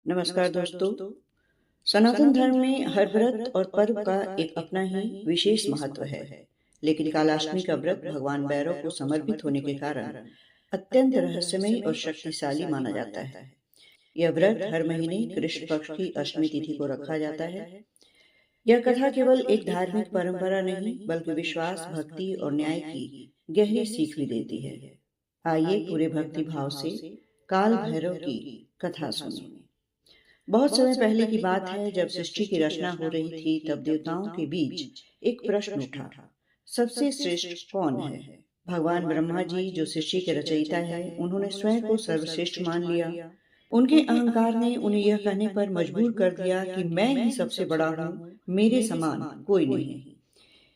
नमस्कार दोस्तों। सनातन धर्म में हर व्रत और पर्व का एक अपना ही विशेष महत्व है। लेकिन कालाष्टमी का व्रत भगवान भैरव को समर्पित होने के कारण अत्यंत रहस्यमयी और शक्तिशाली माना जाता है। यह व्रत हर महीने कृष्ण पक्ष की अष्टमी तिथि को रखा जाता है। यह कथा केवल एक धार्मिक परंपरा नहीं बल्कि विश्वास, भक्ति और न्याय की गहरी सीख भी देती है। आइए पूरे भक्ति भाव से काल भैरव की कथा सुनिए। बहुत समय पहले की बात है, जब सृष्टि की रचना हो रही थी, तब देवताओं के बीच एक प्रश्न उठा, सबसे श्रेष्ठ कौन है? भगवान ब्रह्मा जी, जो सृष्टि के रचयिता है, उन्होंने स्वयं को सर्वश्रेष्ठ मान लिया। उनके अहंकार ने उन्हें यह कहने पर मजबूर कर दिया कि मैं ही सबसे बड़ा हूँ, मेरे समान कोई नहीं।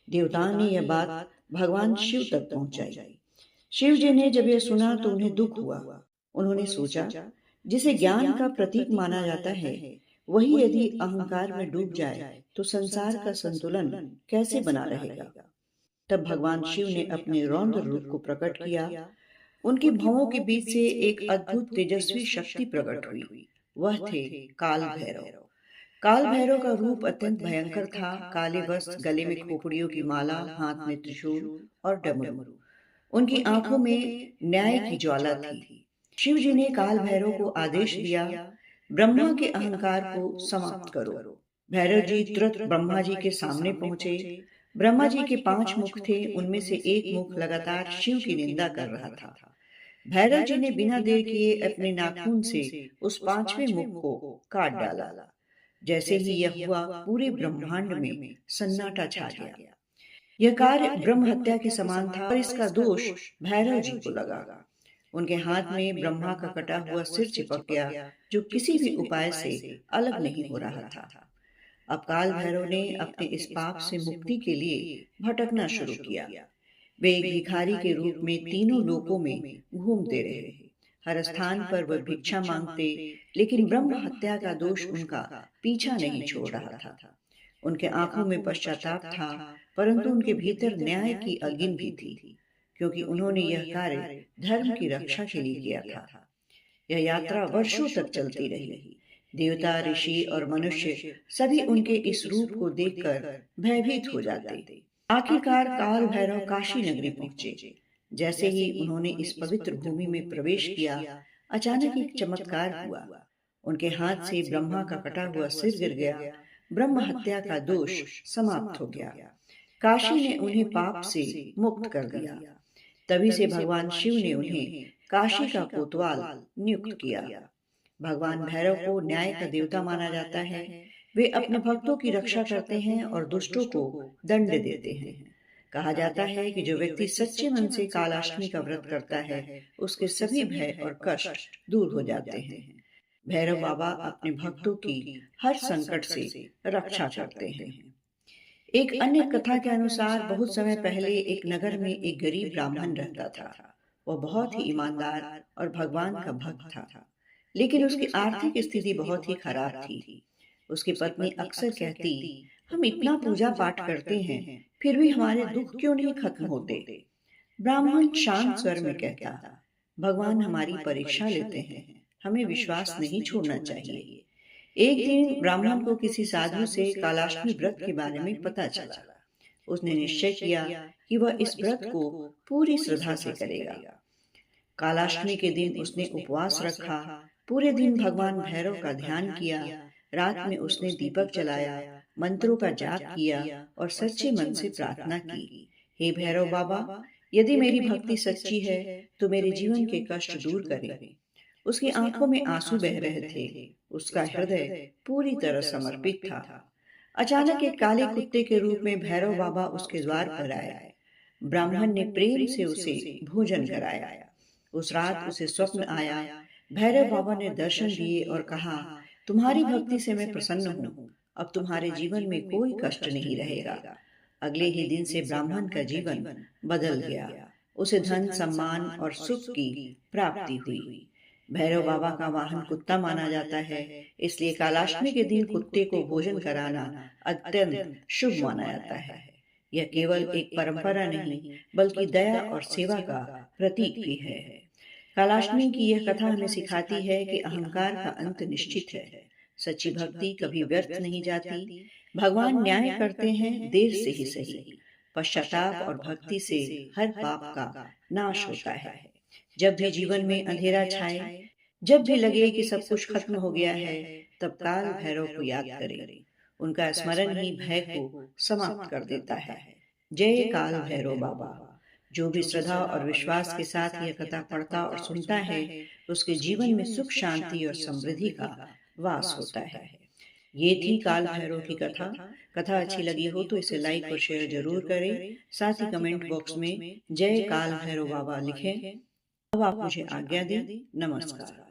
देवताओं ने यह बात भगवान शिव तक पहुंचाई। शिव जी ने जब यह सुना तो उन्हें दुख हुआ। उन्होंने सोचा, जिसे ज्ञान का प्रतीक माना जाता है, वही यदि अहंकार में डूब जाए तो संसार का संतुलन कैसे बना रहेगा। तब भगवान शिव ने अपने रौद्र रूप को प्रकट किया। उनकी भौहों के बीच से एक अद्भुत तेजस्वी शक्ति प्रकट हुई। वह थे काल भैरव। काल भैरव का रूप अत्यंत भयंकर था। काले वस्त्र, गले में खोपड़ियों की माला, हाथ में त्रिशूल और डमरू। उनकी आंखों में न्याय की ज्वाला थी। शिव जी ने काल भैरव को आदेश दिया, ब्रह्मा के अहंकार को समाप्त करो। भैरव जी तुरंत ब्रह्मा जी के सामने पहुंचे। ब्रह्मा जी के 5 मुख थे, उनमें से एक मुख लगातार शिव की निंदा कर रहा था। भैरव जी ने बिना देर किए अपने नाखून से उस 5वें मुख को काट डाला। जैसे ही यह हुआ, पूरे ब्रह्मांड में सन्नाटा छा गया। यह कार्य ब्रह्म हत्या के समान था और इसका दोष भैरव जी को लगा। उनके हाथ में ब्रह्मा का कटा हुआ सिर चिपक गया, जो किसी भी उपाय से अलग नहीं हो रहा था। अब काल भैरव ने अपने इस पाप से मुक्ति के लिए भटकना शुरू किया। वे एक भिखारी के रूप में तीनों लोकों में घूमते रहे। हर स्थान पर वह भिक्षा मांगते, लेकिन ब्रह्म हत्या का दोष उनका पीछा नहीं छोड़ रहा था। उनके आंखों में पश्चाताप था, परंतु उनके भीतर न्याय की अग्नि भी थी, क्योंकि उन्होंने यह कार्य धर्म की रक्षा के लिए किया था। यह यात्रा वर्षों तक चलती रही। देवता, ऋषि और मनुष्य सभी उनके इस रूप को देखकर भयभीत हो जाते। आखिरकार काल भैरव काशी नगरी पहुंचे। जैसे ही उन्होंने इस पवित्र भूमि में प्रवेश किया, अचानक एक चमत्कार हुआ। उनके हाथ से ब्रह्मा का कटा हुआ सिर गिर गया। ब्रह्म हत्या का दोष समाप्त हो गया। काशी ने उन्हें पाप से मुक्त कर दिया। तभी से भगवान शिव ने उन्हें काशी का कोतवाल नियुक्त किया। भगवान भैरव को न्याय का देवता माना जाता है। वे अपने भक्तों की रक्षा करते हैं और दुष्टों को दंड देते हैं। कहा जाता है कि जो व्यक्ति सच्चे मन से कालाष्टमी का व्रत करता है, उसके सभी भय और कष्ट दूर हो जाते हैं। भैरव बाबा अपने भक्तों की हर संकट से रक्षा करते हैं। एक अन्य कथा के अनुसार, बहुत समय पहले एक नगर में एक गरीब ब्राह्मण रहता था। वह बहुत ही ईमानदार और भगवान का भक्त था, लेकिन उसकी आर्थिक स्थिति बहुत ही खराब थी। उसकी पत्नी अक्सर कहती, हम इतना पूजा पाठ करते हैं, फिर भी हमारे दुख क्यों नहीं खत्म होते? ब्राह्मण शांत स्वर में कहता, भगवान हमारी परीक्षा लेते हैं, हमें विश्वास नहीं छोड़ना चाहिए। एक दिन ब्राह्मण को किसी साधु से कालाष्टमी व्रत के बारे में पता चला। उसने निश्चय किया कि वह इस व्रत को पूरी श्रद्धा से करेगा। कालाष्टमी के दिन उसने उपवास रखा, पूरे दिन भगवान भैरव का ध्यान किया। रात में उसने दीपक जलाया, मंत्रों का जाप किया और सच्चे मन से प्रार्थना की, हे भैरव बाबा, यदि मेरी भक्ति सच्ची है तो मेरे जीवन के कष्ट दूर करें। उसकी आंखों में आंसू बह रहे थे। उसका हृदय पूरी तरह समर्पित था। अचानक एक काले कुत्ते के रूप में भैरव बाबा उसके द्वार पर आए। ब्राह्मण ने प्रेम से उसे भोजन कराया। उस रात उसे स्वप्न आया। भैरव बाबा ने दर्शन दिए और कहा, तुम्हारी भक्ति से मैं प्रसन्न हूँ, अब तुम्हारे जीवन में कोई कष्ट नहीं रहेगा। अगले ही दिन से ब्राह्मण का जीवन बदल गया। उसे धन, सम्मान और सुख की प्राप्ति हुई। भैरव बाबा का वाहन कुत्ता माना जाता है, इसलिए कालाष्टमी के दिन कुत्ते को भोजन कराना अत्यंत शुभ माना जाता है। यह केवल एक परंपरा नहीं, बल्कि दया और सेवा का प्रतीक भी है। कालाष्टमी की यह कथा हमें सिखाती है कि अहंकार का अंत निश्चित है। सच्ची भक्ति कभी व्यर्थ नहीं जाती। भगवान न्याय करते हैं, देर से ही सही। पश्चाताप और भक्ति से हर पाप का नाश होता है। जब भी जीवन में अंधेरा छाए, जब भी लगे कि सब कुछ खत्म हो गया है, तब काल भैरव को याद करें। उनका स्मरण ही भय को समाप्त कर देता है। जय काल भैरव बाबा। जो भी श्रद्धा और विश्वास के साथ यह कथा पढ़ता और सुनता है, उसके जीवन में सुख, शांति और समृद्धि का वास होता है। ये थी काल भैरव की कथा। कथा अच्छी लगी हो तो इसे लाइक और शेयर जरूर करें। साथ ही कमेंट बॉक्स में जय काल भैरव बाबा लिखें। अब आप मुझे आज्ञा दें। नमस्कार।